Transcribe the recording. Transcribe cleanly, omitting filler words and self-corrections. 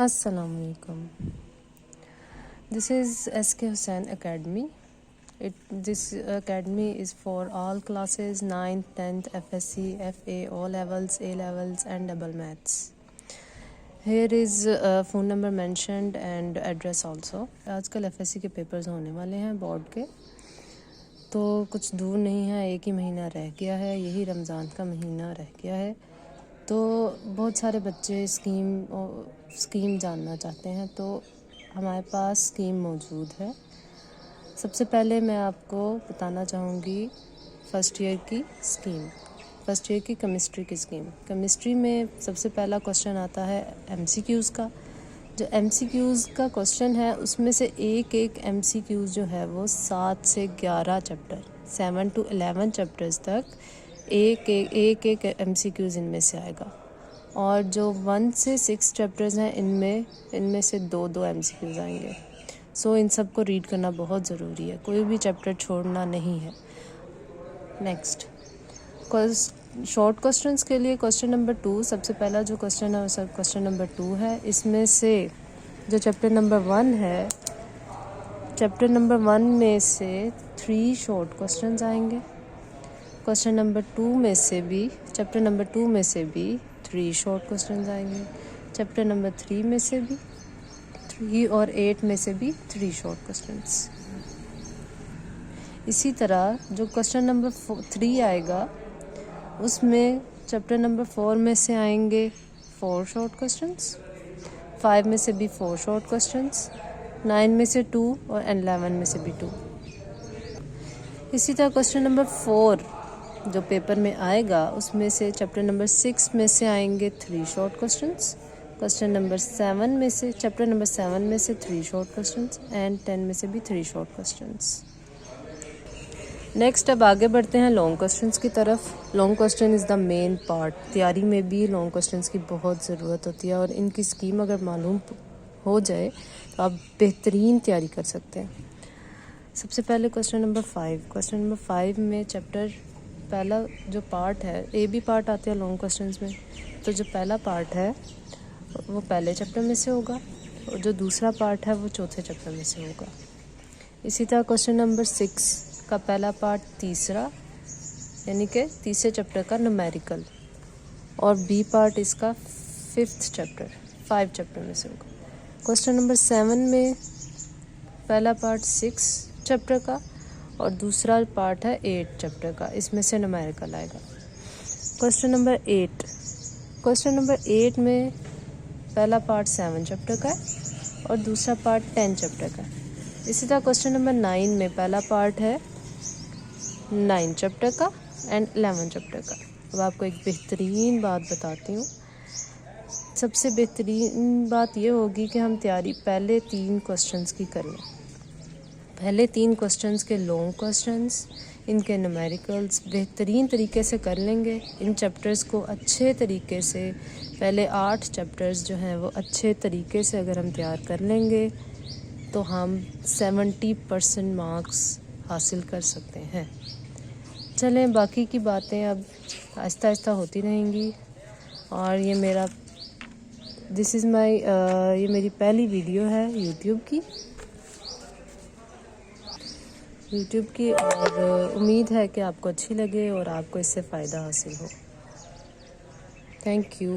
Assalamualaikum. This is SK Hussain Academy. This academy is for all classes 9th, 10th, FSC, FA, O levels, A levels and double maths. Here is phone number mentioned and address also. आजकल FSC के papers होने वाले हैं board के, तो कुछ दूर नहीं है, एक ही महीना रह गया है, यही रमज़ान का महीना रह गया है। तो बहुत सारे बच्चे स्कीम जानना चाहते हैं, तो हमारे पास स्कीम मौजूद है। सबसे पहले मैं आपको बताना चाहूँगी फ़र्स्ट ईयर की केमिस्ट्री की स्कीम। केमिस्ट्री में सबसे पहला क्वेश्चन आता है MCQs का। जो MCQs का क्वेश्चन है उसमें से एक MCQs जो है वो 7 से 11 चैप्टर 7 to 11 चैप्टर्स तक एक MCQs इनमें से आएगा, और जो 1 से 6 चैप्टर्स हैं इनमें से दो MCQs आएंगे। सो इन सब को रीड करना बहुत ज़रूरी है, कोई भी चैप्टर छोड़ना नहीं है। नेक्स्ट शॉर्ट क्वेश्चंस के लिए क्वेश्चन नंबर 2, सबसे पहला जो क्वेश्चन है वो क्वेश्चन नंबर 2 है। इसमें से जो चैप्टर नंबर 1 है, चैप्टर नंबर 1 में से 3 शॉर्ट क्वेश्चंस आएंगे। क्वेश्चन नंबर 2 में से भी चैप्टर नंबर 2 में से भी 3 शॉर्ट क्वेश्चंस आएंगे। चैप्टर नंबर 3 में से भी 3 और 8 में से भी 3 शॉर्ट क्वेश्चंस। इसी तरह जो क्वेश्चन नंबर 3 आएगा उसमें चैप्टर नंबर 4 में से आएंगे 4 शॉर्ट क्वेश्चंस, 5 में से भी 4 शॉर्ट क्वेश्चंस, 9 में से 2 और 11 में से भी 2। इसी तरह क्वेश्चन नंबर 4 जो पेपर में आएगा उसमें से चैप्टर नंबर 6 में से आएंगे 3 शॉर्ट क्वेश्चंस, क्वेश्चन नंबर 7 में से चैप्टर नंबर 7 में से 3 शॉर्ट क्वेश्चंस एंड 10 में से भी 3 शॉर्ट क्वेश्चंस। नेक्स्ट अब आगे बढ़ते हैं लॉन्ग क्वेश्चंस की तरफ। Long question is the main part. तैयारी में भी लॉन्ग क्वेश्चंस की बहुत ज़रूरत होती है, और इनकी स्कीम अगर मालूम हो जाए तो आप बेहतरीन तैयारी कर सकते हैं। सबसे पहले क्वेश्चन नंबर 5 में चैप्टर पहला जो पार्ट है, ए बी पार्ट आते हैं लॉन्ग क्वेश्चंस में, तो जो पहला पार्ट है वो पहले चैप्टर में से होगा और जो दूसरा पार्ट है वो चौथे चैप्टर में से होगा। इसी तरह क्वेश्चन नंबर 6 का पहला पार्ट तीसरा यानी कि तीसरे चैप्टर का न्यूमेरिकल, और बी पार्ट इसका 5th चैप्टर में से होगा। क्वेश्चन नंबर 7 में पहला पार्ट 6 चैप्टर का और दूसरा पार्ट है 8 चैप्टर का, इसमें से न्यूमेरिकल आएगा। क्वेश्चन नंबर 8 में पहला पार्ट 7 चैप्टर का है और दूसरा पार्ट 10 चैप्टर का है। इसी तरह क्वेश्चन नंबर 9 में पहला पार्ट है 9 चैप्टर का एंड 11 चैप्टर का। अब आपको एक बेहतरीन बात बताती हूँ। सबसे बेहतरीन बात ये होगी कि हम तैयारी पहले 3 क्वेश्चंस की करें। पहले 3 क्वेश्चंस के लॉन्ग क्वेश्चंस, इनके न्यूमेरिकल्स बेहतरीन तरीके से कर लेंगे। इन चैप्टर्स को अच्छे तरीके से, पहले 8 चैप्टर्स जो हैं वो अच्छे तरीके से अगर हम तैयार कर लेंगे तो हम 70% मार्क्स हासिल कर सकते हैं। चलें, बाकी की बातें अब आहिस्ता आहिस्ता होती रहेंगी। और ये मेरी पहली वीडियो है यूट्यूब की, और उम्मीद है कि आपको अच्छी लगे और आपको इससे फ़ायदा हासिल हो। Thank you.